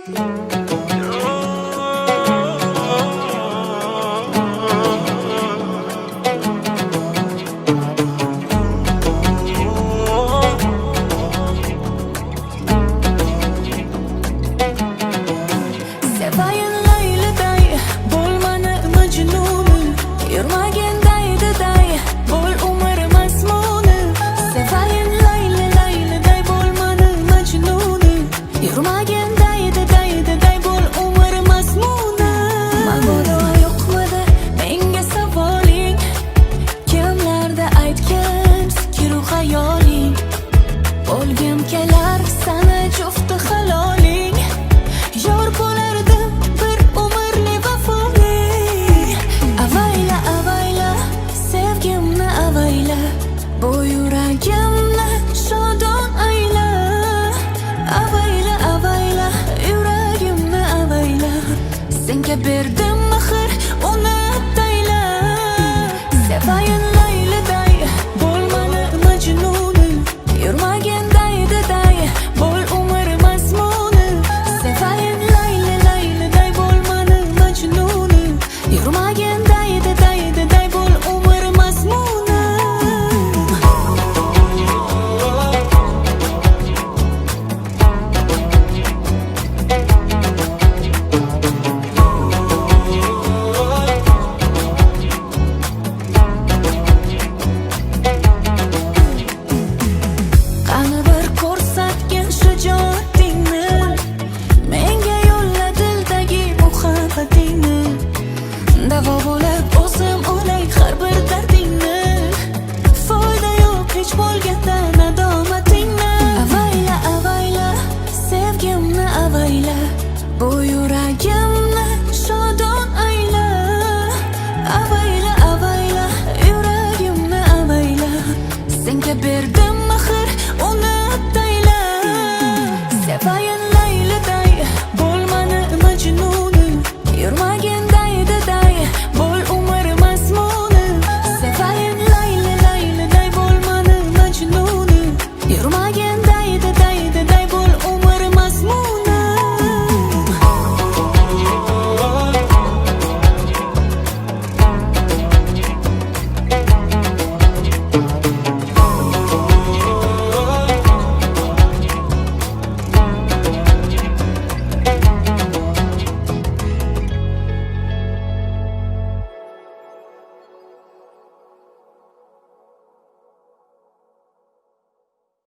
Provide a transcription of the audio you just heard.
Sevayin layliday, bo'lmani majnuni, yurmagin daydiday, bo'l umr mazmuni. Sevayin layliday, bo'lmani majnuni, yurmagin daydiday, bo'l umr mazmuni. Mabodo yo'qmidi menga savoling, kimlarda aytgan fikru xayoling, o'lgim kelar sana jufti haloling. Yor bo'lardim bir umrli vafoli. Avayla, avayla, sevgimni avayla, bu yuragimni shodon ayla. Avayla, avayla, yuragimni avayla, senga berdim mehr, uni tayla. Sevayin layliday, bo'lmani majnuni, yurmagin daydiday, bo'l umr mazmuni. Sevayin layliday, bo'lmani majnuni, yurmagin daydiday, bo'l umr mazmuni. Qani bir ko'rsatgin shijoatingni, menga yo'lla dildagi muhabbatingni. Davo bo'lib o'zim o'lay har bir dardingni, foyda yo'q hech bo'lganda nadomatingni. Avayla, avayla, sevgimni avayla, bu